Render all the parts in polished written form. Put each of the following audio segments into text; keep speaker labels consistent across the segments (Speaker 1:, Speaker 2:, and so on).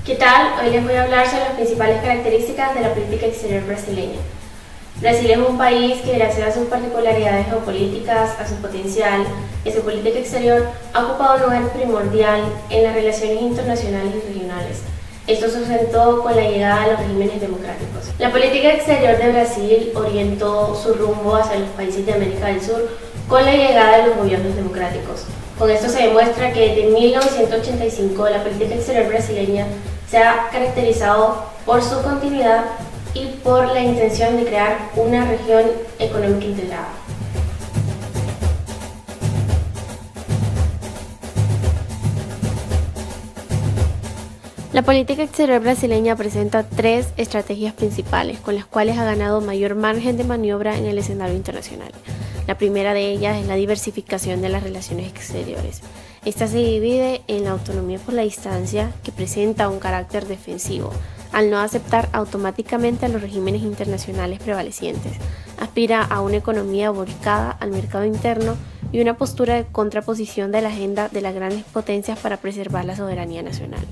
Speaker 1: ¿Qué tal? Hoy les voy a hablar sobre las principales características de la política exterior brasileña. Brasil es un país que, gracias a sus particularidades geopolíticas, a su potencial y a su política exterior, ha ocupado un lugar primordial en las relaciones internacionales y regionales. Esto se sustentó con la llegada de los regímenes democráticos. La política exterior de Brasil orientó su rumbo hacia los países de América del Sur con la llegada de los gobiernos democráticos. Con esto se demuestra que desde 1985 la política exterior brasileña se ha caracterizado por su continuidad y por la intención de crear una región económica integrada. La política exterior brasileña presenta tres estrategias principales con las cuales ha ganado mayor margen de maniobra en el escenario internacional. La primera de ellas es la diversificación de las relaciones exteriores. Esta se divide en la autonomía por la distancia, que presenta un carácter defensivo, al no aceptar automáticamente a los regímenes internacionales prevalecientes. Aspira a una economía volcada al mercado interno y una postura de contraposición de la agenda de las grandes potencias para preservar la soberanía nacional.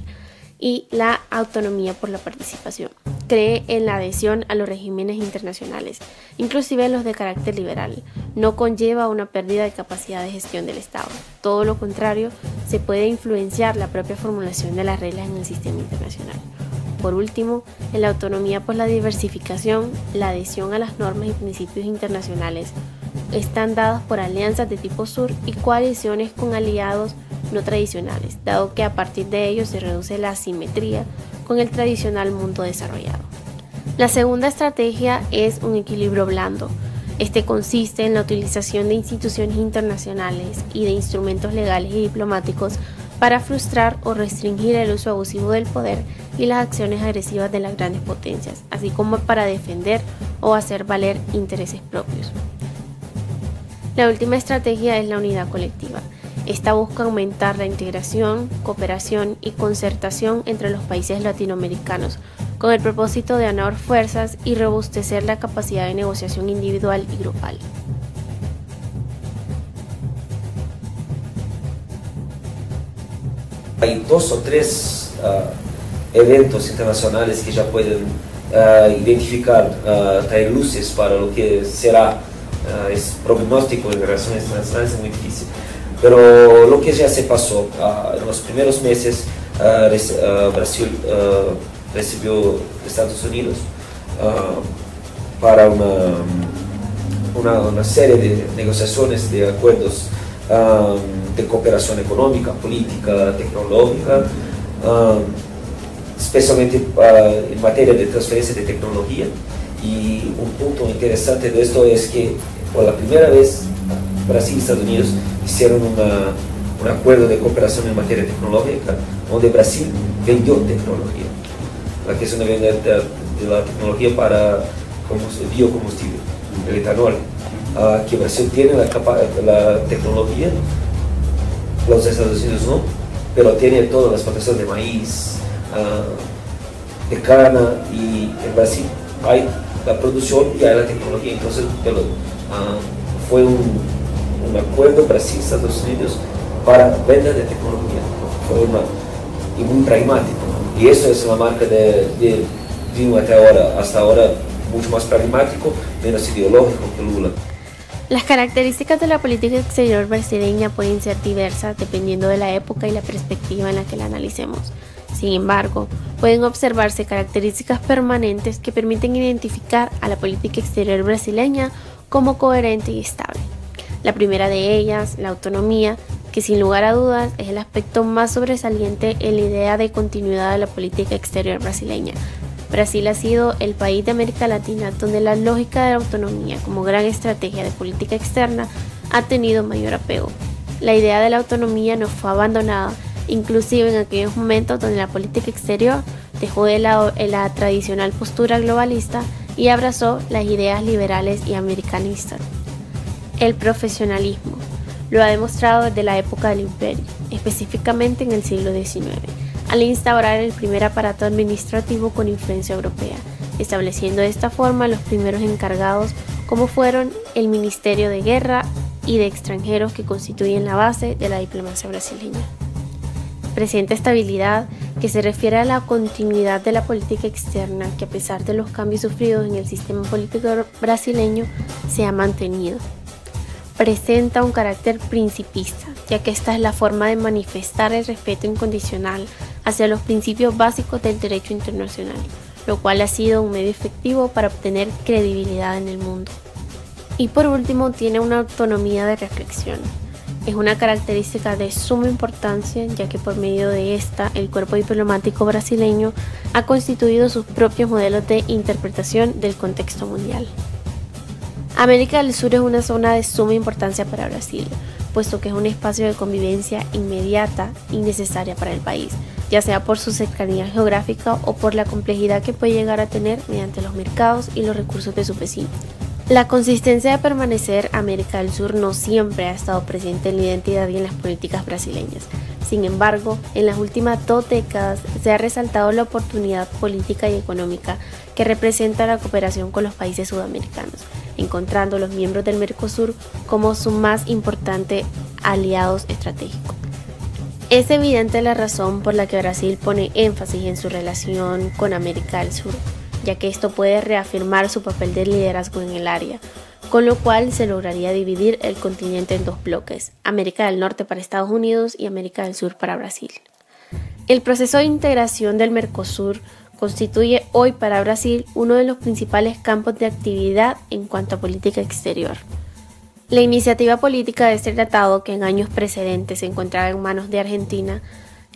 Speaker 1: Y la autonomía por la participación. Cree en la adhesión a los regímenes internacionales, inclusive los de carácter liberal. No conlleva una pérdida de capacidad de gestión del Estado. Todo lo contrario, se puede influenciar la propia formulación de las reglas en el sistema internacional. Por último, en la autonomía por la diversificación, la adhesión a las normas y principios internacionales están dadas por alianzas de tipo sur y coaliciones con aliados no tradicionales, dado que a partir de ellos se reduce la asimetría con el tradicional mundo desarrollado. La segunda estrategia es un equilibrio blando. Este consiste en la utilización de instituciones internacionales y de instrumentos legales y diplomáticos para frustrar o restringir el uso abusivo del poder y las acciones agresivas de las grandes potencias, así como para defender o hacer valer intereses propios. La última estrategia es la unidad colectiva. Esta busca aumentar la integración, cooperación y concertación entre los países latinoamericanos, con el propósito de ganar fuerzas y robustecer la capacidad de negociación individual y grupal.
Speaker 2: Hay dos o tres eventos internacionales que ya pueden identificar, traer luces para lo que será. Es pronóstico en relaciones internacionales es muy difícil. Pero lo que ya se pasó, en los primeros meses Brasil recibió Estados Unidos para una serie de negociaciones, de acuerdos de cooperación económica, política, tecnológica, especialmente en materia de transferencia de tecnología. Y un punto interesante de esto es que por la primera vez Brasil y Estados Unidos hicieron un acuerdo de cooperación en materia tecnológica, donde Brasil vendió tecnología, la que es una venta de la tecnología para biocombustible, el etanol, que Brasil tiene la tecnología, los Estados Unidos no, pero tiene todas las plantaciones de maíz, de cana, y en Brasil hay la producción y hay la tecnología. Entonces fue un acuerdo Brasil-Estados Unidos para venta de tecnología. Fue muy pragmático, y eso es la marca de Dilma hasta ahora mucho más pragmático, menos ideológico que Lula.
Speaker 1: Las características de la política exterior brasileña pueden ser diversas dependiendo de la época y la perspectiva en la que la analicemos. Sin embargo, pueden observarse características permanentes que permiten identificar a la política exterior brasileña como coherente y estable. La primera de ellas, la autonomía, que sin lugar a dudas es el aspecto más sobresaliente en la idea de continuidad de la política exterior brasileña. Brasil ha sido el país de América Latina donde la lógica de la autonomía como gran estrategia de política externa ha tenido mayor apego. La idea de la autonomía no fue abandonada, inclusive en aquellos momentos donde la política exterior dejó de lado la tradicional postura globalista y abrazó las ideas liberales y americanistas. El profesionalismo lo ha demostrado desde la época del imperio, específicamente en el siglo XIX, al instaurar el primer aparato administrativo con influencia europea, estableciendo de esta forma los primeros encargados como fueron el Ministerio de Guerra y de Extranjeros, que constituyen la base de la diplomacia brasileña. presenta estabilidad, que se refiere a la continuidad de la política externa que, a pesar de los cambios sufridos en el sistema político brasileño, se ha mantenido. Presenta un carácter principista, ya que esta es la forma de manifestar el respeto incondicional hacia los principios básicos del derecho internacional, lo cual ha sido un medio efectivo para obtener credibilidad en el mundo. Y por último, tiene una autonomía de reflexión. Es una característica de suma importancia, ya que por medio de esta, el cuerpo diplomático brasileño ha constituido sus propios modelos de interpretación del contexto mundial. América del Sur es una zona de suma importancia para Brasil, puesto que es un espacio de convivencia inmediata y necesaria para el país, ya sea por su cercanía geográfica o por la complejidad que puede llegar a tener mediante los mercados y los recursos de sus vecinos. La consistencia de permanecer América del Sur no siempre ha estado presente en la identidad y en las políticas brasileñas. Sin embargo, en las últimas 2 décadas se ha resaltado la oportunidad política y económica que representa la cooperación con los países sudamericanos, encontrando a los miembros del Mercosur como su más importante aliados estratégicos. Es evidente la razón por la que Brasil pone énfasis en su relación con América del Sur, ya que esto puede reafirmar su papel de liderazgo en el área, con lo cual se lograría dividir el continente en 2 bloques, América del Norte para Estados Unidos y América del Sur para Brasil. El proceso de integración del Mercosur constituye hoy para Brasil uno de los principales campos de actividad en cuanto a política exterior. La iniciativa política de este tratado, que en años precedentes se encontraba en manos de Argentina,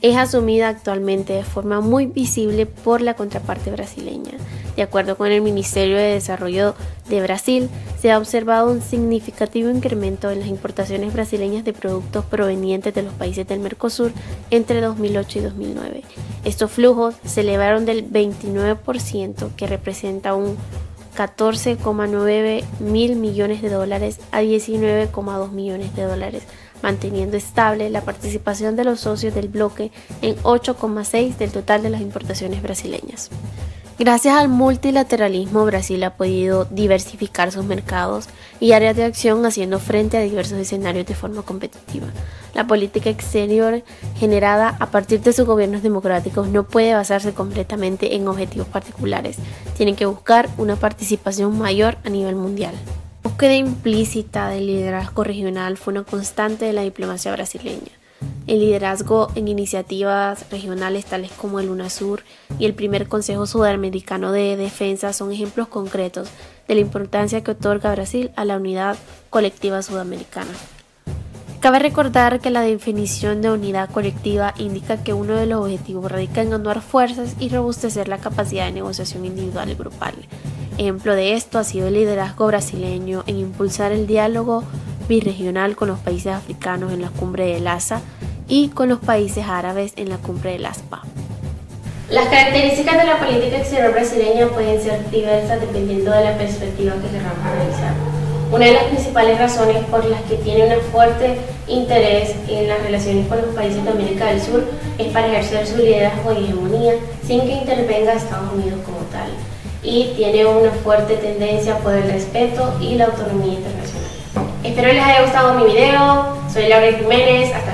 Speaker 1: es asumida actualmente de forma muy visible por la contraparte brasileña. De acuerdo con el Ministerio de Desarrollo de Brasil, se ha observado un significativo incremento en las importaciones brasileñas de productos provenientes de los países del Mercosur entre 2008 y 2009. Estos flujos se elevaron del 29%, que representa un 14,9 mil millones de dólares, a 19,2 millones de dólares, manteniendo estable la participación de los socios del bloque en 8,6% del total de las importaciones brasileñas. Gracias al multilateralismo, Brasil ha podido diversificar sus mercados y áreas de acción, haciendo frente a diversos escenarios de forma competitiva. La política exterior generada a partir de sus gobiernos democráticos no puede basarse completamente en objetivos particulares, tienen que buscar una participación mayor a nivel mundial. La búsqueda implícita del liderazgo regional fue una constante de la diplomacia brasileña. El liderazgo en iniciativas regionales tales como el UNASUR y el primer Consejo Sudamericano de Defensa son ejemplos concretos de la importancia que otorga Brasil a la unidad colectiva sudamericana. Cabe recordar que la definición de unidad colectiva indica que uno de los objetivos radica en aunar fuerzas y robustecer la capacidad de negociación individual y grupal. Ejemplo de esto ha sido el liderazgo brasileño en impulsar el diálogo birregional con los países africanos en la cumbre de Lhasa y con los países árabes en la cumbre de Laspa. Las características de la política exterior brasileña pueden ser diversas dependiendo de la perspectiva que queramos analizar. Una de las principales razones por las que tiene un fuerte interés en las relaciones con los países de América del Sur es para ejercer su liderazgo y hegemonía sin que intervenga Estados Unidos como tal, y tiene una fuerte tendencia por el respeto y la autonomía internacional. Espero les haya gustado mi video. Soy Laura Jiménez. Hasta